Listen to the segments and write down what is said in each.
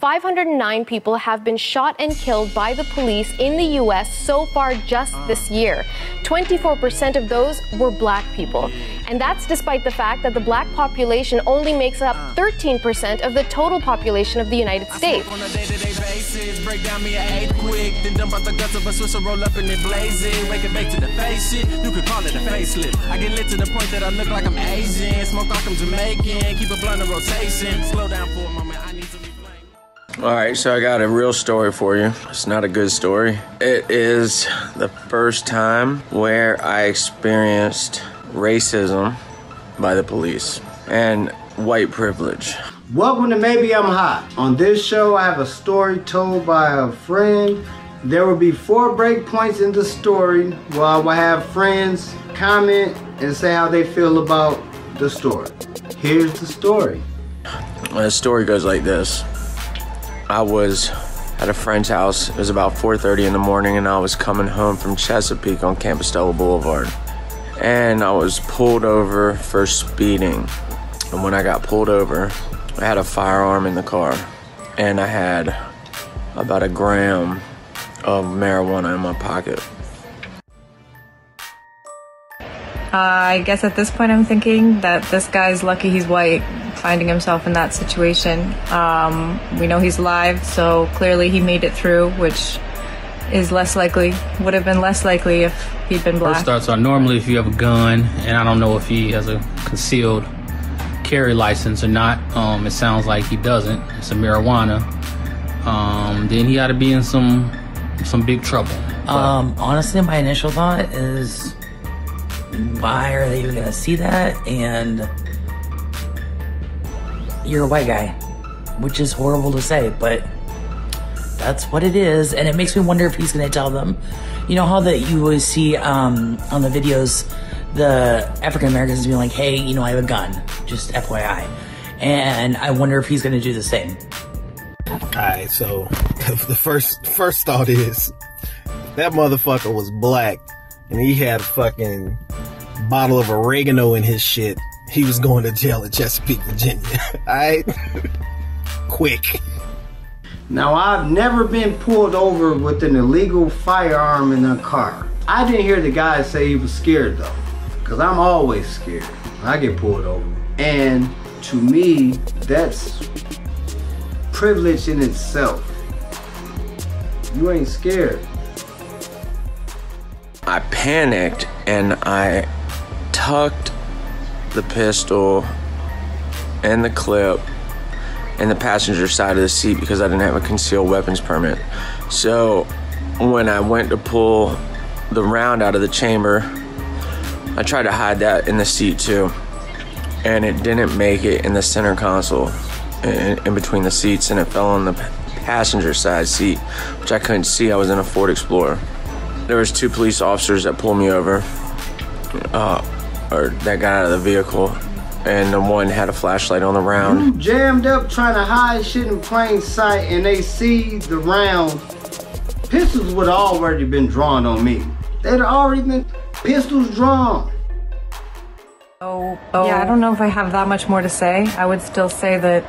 509 people have been shot and killed by the police in the U.S. so far just this year. 24% of those were black people. And that's despite the fact that the black population only makes up 13% of the total population of the United States. Break down me an 8 quick, then dump out the guts of a Swiss and roll up in it blazing. Wake it back to the face shit, you could call it a facelift. I get lit to the point that I look like I'm Asian. Smoke like I'm Jamaican, keep a blunt in rotation. Slow down for a moment, I need to replay. Alright, so I got a real story for you. It's not a good story. It is the first time where I experienced racism by the police and white privilege. Welcome to Maybe I'm Hot. On this show, I have a story told by a friend. There will be 4 break points in the story where I will have friends comment and say how they feel about the story. Here's the story. The story goes like this. I was at a friend's house. It was about 4:30 in the morning and I was coming home from Chesapeake on Campostella Boulevard. And I was pulled over for speeding. And when I got pulled over, I had a firearm in the car, and I had about 1 gram of marijuana in my pocket. I guess at this point I'm thinking that this guy's lucky he's white, finding himself in that situation. We know he's alive, so clearly he made it through, which is less likely, would have been less likely if he'd been black. First starts are normally if you have a gun, and I don't know if he has a concealed carry license or not. It sounds like he doesn't. It's a marijuana. Then he ought to be in some big trouble. Honestly, my initial thought is, why are they even gonna see that? And you're a white guy, which is horrible to say, but that's what it is. And it makes me wonder if he's gonna tell them. You know how that you always see on the videos, the African Americans being like, hey, you know, I have a gun, just FYI. And I wonder if he's gonna do the same. Alright, so the first thought is, that motherfucker was black and he had a fucking bottle of oregano in his shit. He was going to jail in Chesapeake, Virginia. Alright? Quick. Now, I've never been pulled over with an illegal firearm in a car. I didn't hear the guy say he was scared though, because I'm always scared when I get pulled over. And to me, that's privilege in itself. You ain't scared. I panicked and I tucked the pistol and the clip in the passenger side of the seat because I didn't have a concealed weapons permit. So when I went to pull the round out of the chamber, I tried to hide that in the seat too, and it didn't make it in the center console in between the seats, and it fell on the passenger side seat, which I couldn't see. I was in a Ford Explorer. There was 2 police officers that pulled me over, or that got out of the vehicle, and the one had a flashlight on the round. You jammed up trying to hide shit in plain sight and they see the round. Pistols would have already been drawn on me. They'd already been pistols drawn. Oh, yeah, I don't know if I have that much more to say. I would still say that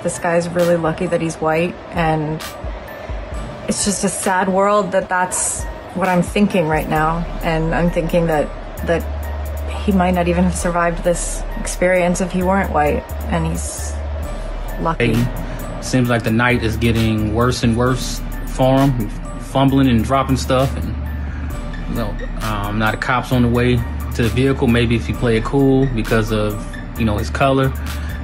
this guy's really lucky that he's white, and it's just a sad world that that's what I'm thinking right now. And I'm thinking that he might not even have survived this experience if he weren't white, and he's lucky. Seems like the night is getting worse and worse for him, fumbling and dropping stuff, and you know, now the cops on the way to the vehicle. Maybe if he play it cool because of, you know, his color,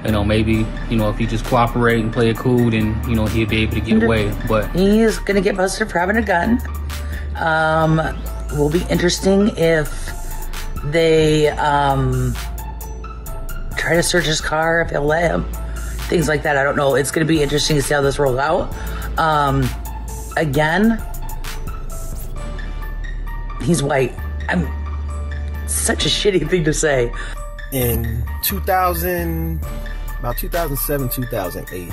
you know, maybe, you know, if he just cooperate and play it cool, then, you know, he'll be able to get away. But he's gonna get busted for having a gun. Will be interesting if they try to search his car, if they'll let him, things like that. I don't know. It's gonna be interesting to see how this rolls out. Again, he's white. Such a shitty thing to say. In about 2007, 2008,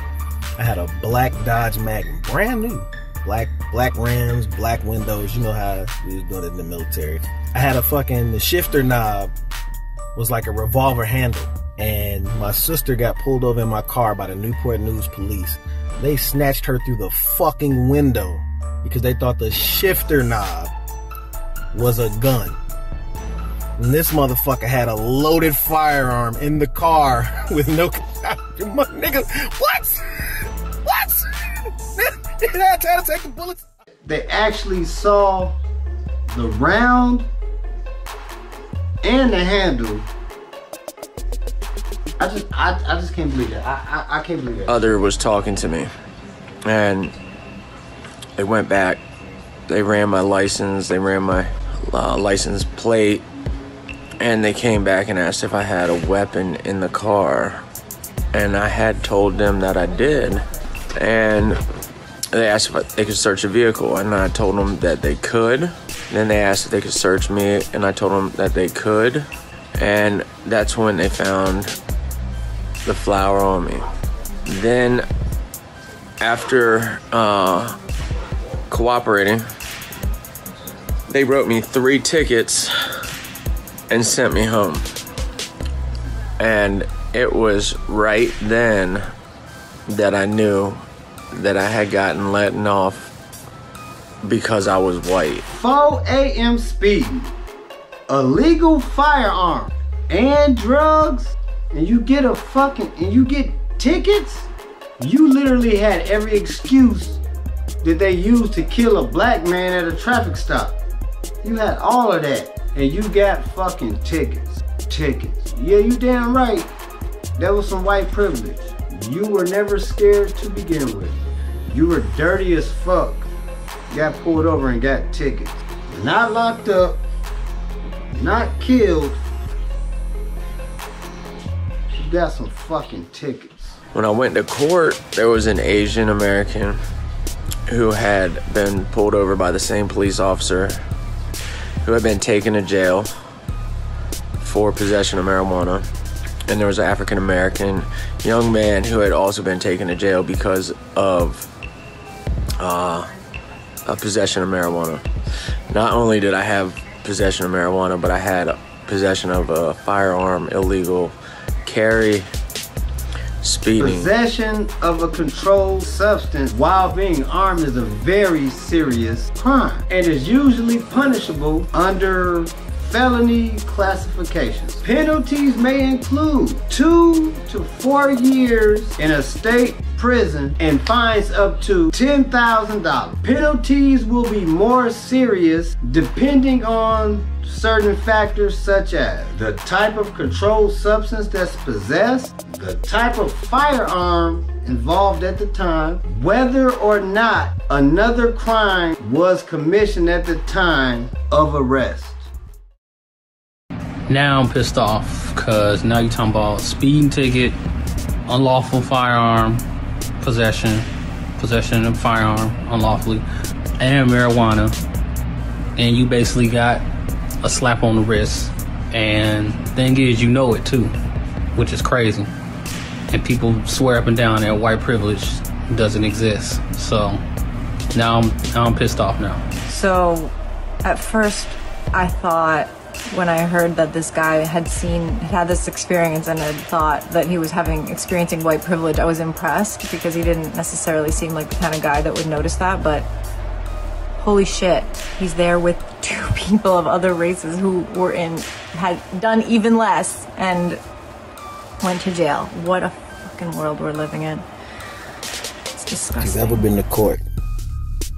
I had a black Dodge Magnum, brand new. Black rims, black windows. You know how we was doing it in the military. I had the shifter knob was like a revolver handle. and my sister got pulled over in my car by the Newport News police. They snatched her through the fucking window because they thought the shifter knob was a gun. And this motherfucker had a loaded firearm in the car with no... Nigga, what? Did I try to take the bullets? They actually saw the round and the handle. I just can't believe that. I can't believe that. Other was talking to me, and they went back. They ran my license. They ran my license plate, and they came back and asked if I had a weapon in the car, and I had told them that I did, and they asked if they could search a vehicle, and I told them that they could. Then they asked if they could search me, and I told them that they could, and that's when they found the flower on me. Then, after cooperating, they wrote me 3 tickets and sent me home. And it was right then that I knew that I had gotten let off because I was white. 4 a.m. speeding, illegal firearm, and drugs, and you get tickets? You literally had every excuse that they used to kill a black man at a traffic stop. You had all of that, and you got fucking tickets. Yeah, you damn right. That was some white privilege. You were never scared to begin with. You were dirty as fuck. Got pulled over and got tickets. Not locked up, not killed. You got some fucking tickets. When I went to court, there was an Asian American who had been pulled over by the same police officer who had been taken to jail for possession of marijuana. And there was an African American young man who had also been taken to jail because of a possession of marijuana. Not only did I have possession of marijuana, but I had possession of a firearm, illegal carry, speeding. Possession of a controlled substance while being armed is a very serious crime and is usually punishable under felony classifications. Penalties may include 2 to 4 years in a state prison and fines up to $10,000. Penalties will be more serious depending on certain factors such as the type of controlled substance that's possessed, the type of firearm involved at the time, whether or not another crime was commissioned at the time of arrest. Now I'm pissed off because now you're talking about speeding ticket, unlawful firearm possession of firearm unlawfully, and marijuana, and you basically got a slap on the wrist. And thing is, you know it too, which is crazy. And people swear up and down that white privilege doesn't exist. So now I'm pissed off now. So at first I thought, when I heard that this guy had had this experience and had thought that he was experiencing white privilege, I was impressed because he didn't necessarily seem like the kind of guy that would notice that, but holy shit, he's there with 2 people of other races who had done even less and went to jail. What a fucking world we're living in. It's disgusting. If you've ever been to court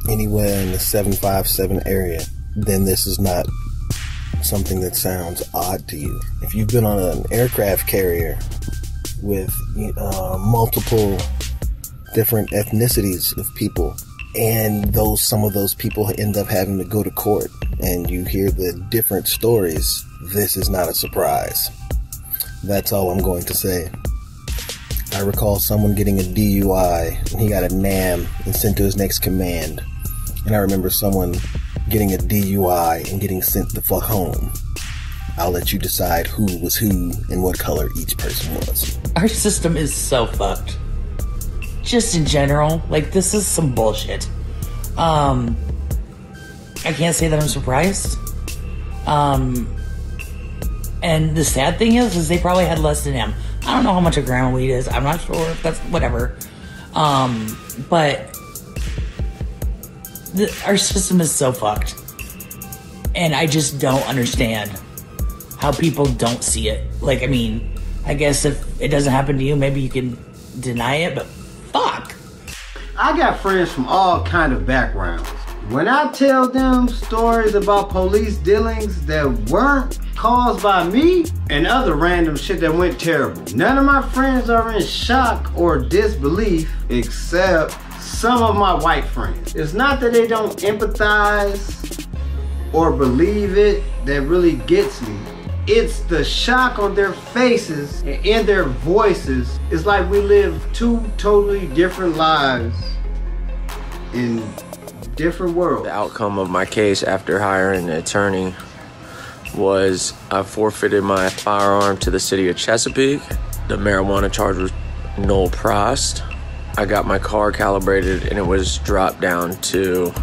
anywhere in the 757 area, then this is not something that sounds odd to you. If you've been on an aircraft carrier with multiple different ethnicities of people, and some of those people end up having to go to court, and you hear the different stories, this is not a surprise. That's all I'm going to say. I recall someone getting a DUI, and he got a NAM and sent to his next command. And I remember someone getting a DUI and getting sent the fuck home. I'll let you decide who was who and what color each person was. Our system is so fucked. Just in general, like, this is some bullshit. I can't say that I'm surprised. And the sad thing is they probably had less than him. I don't know how much a gram of weed is. I'm not sure if that's whatever. But our system is so fucked. And I just don't understand how people don't see it. Like, I mean, I guess if it doesn't happen to you, maybe you can deny it, but fuck. I got friends from all kind of backgrounds. When I tell them stories about police dealings that weren't caused by me and other random shit that went terrible, none of my friends are in shock or disbelief except some of my white friends. It's not that they don't empathize or believe it that really gets me. It's the shock on their faces and in their voices. It's like we live two totally different lives in different worlds. The outcome of my case after hiring an attorney was I forfeited my firearm to the city of Chesapeake. The marijuana charge was null prost. I got my car calibrated and it was dropped down to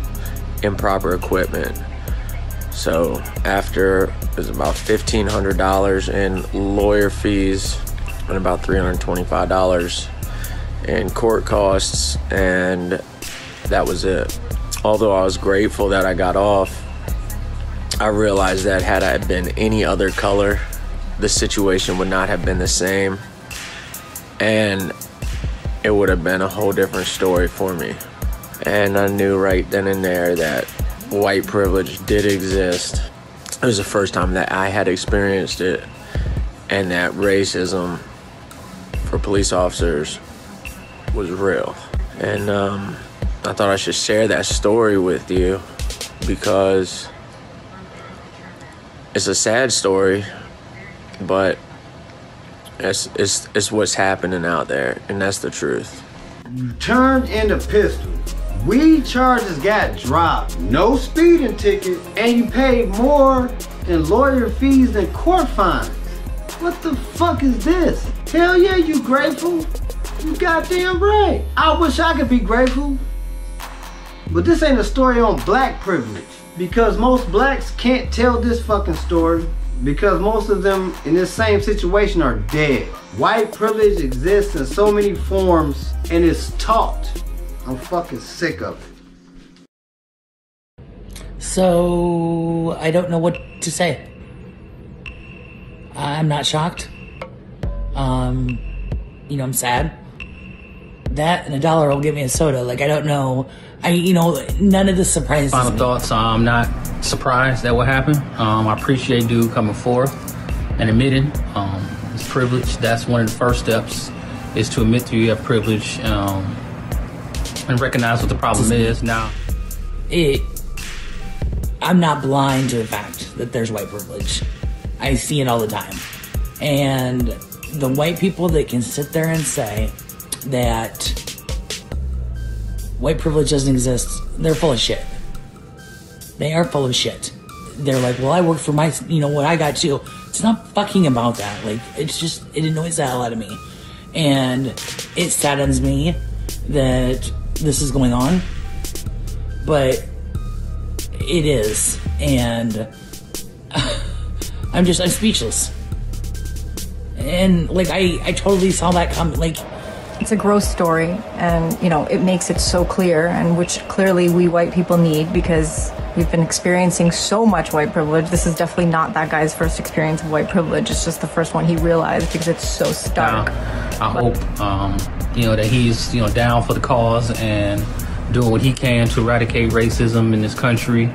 improper equipment. So after it was about $1,500 in lawyer fees and about $325 in court costs, and that was it. Although I was grateful that I got off, I realized that had I been any other color, the situation would not have been the same, and it would have been a whole different story for me. And I knew right then and there that white privilege did exist. It was the first time that I had experienced it, and that racism for police officers was real. And I thought I should share that story with you because it's a sad story, but it's what's happening out there, and that's the truth. You turned in a pistol. Weed charges got dropped. No speeding ticket, and you paid more in lawyer fees than court fines. What the fuck is this? Hell yeah, you grateful? You goddamn right. I wish I could be grateful. But this ain't a story on black privilege, because most blacks can't tell this fucking story because most of them in this same situation are dead. White privilege exists in so many forms and it's taught. I'm fucking sick of it. So I don't know what to say. I'm not shocked. You know, I'm sad. That and $1 will get me a soda. Like, I don't know. None of this surprises me. Final thoughts, I'm not surprised that what happened. I appreciate dude coming forth and admitting his privilege. That's one of the first steps, is to admit that you have privilege and recognize what the problem is. Now, I'm not blind to the fact that there's white privilege. I see it all the time. And the white people that can sit there and say that white privilege doesn't exist, they're full of shit. They are full of shit. They're like, well, I work for my, what I got too. It's not fucking about that. Like, it annoys the hell out of me. And it saddens me that this is going on. But it is. And I'm speechless. And, like, I totally saw that come, like, it's a gross story, and it makes it so clear, and which clearly we white people need, because we've been experiencing so much white privilege. This is definitely not that guy's first experience of white privilege. It's just the first one he realized, because it's so stark. I hope that he's down for the cause and doing what he can to eradicate racism in this country.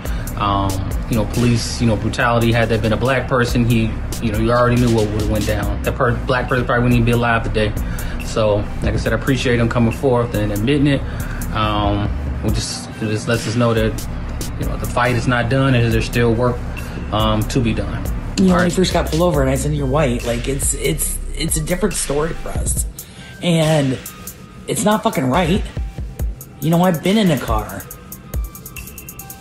Police brutality. Had there been a black person, you already knew what would have went down. That black person probably wouldn't even be alive today. So, like I said, I appreciate him coming forth and admitting it. It just lets us know that the fight is not done and there's still work to be done. When I first got pulled over and I said you're white, like it's a different story for us, and it's not fucking right. I've been in a car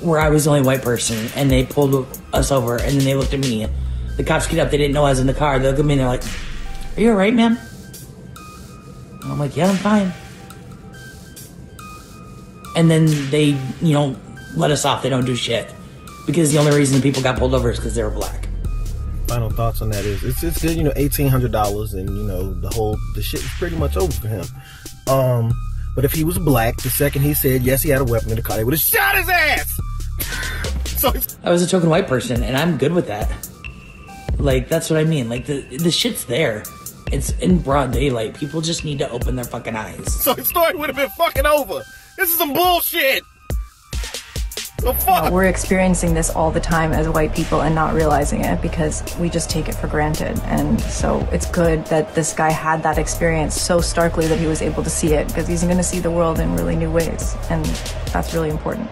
where I was the only white person and they pulled us over, and then they looked at me. The cops get up, they didn't know I was in the car. They look at me and they're like, "Are you alright, man?" And I'm like, "Yeah, I'm fine." And then they, let us off. They don't do shit. Because the only reason people got pulled over is because they were black. final thoughts on that is it's good, you know, $1,800, and you know the shit was pretty much over for him. But if he was black, the second he said yes, he had a weapon in the car, they would have shot his ass. So I was a token white person, and I'm good with that. Like, that's what I mean. Like, the shit's there. It's in broad daylight. People just need to open their fucking eyes. So his story would have been fucking over. This is some bullshit. The fuck? We're experiencing this all the time as white people and not realizing it because we just take it for granted. And so it's good that this guy had that experience so starkly that he was able to see it, because he's going to see the world in really new ways. And that's really important.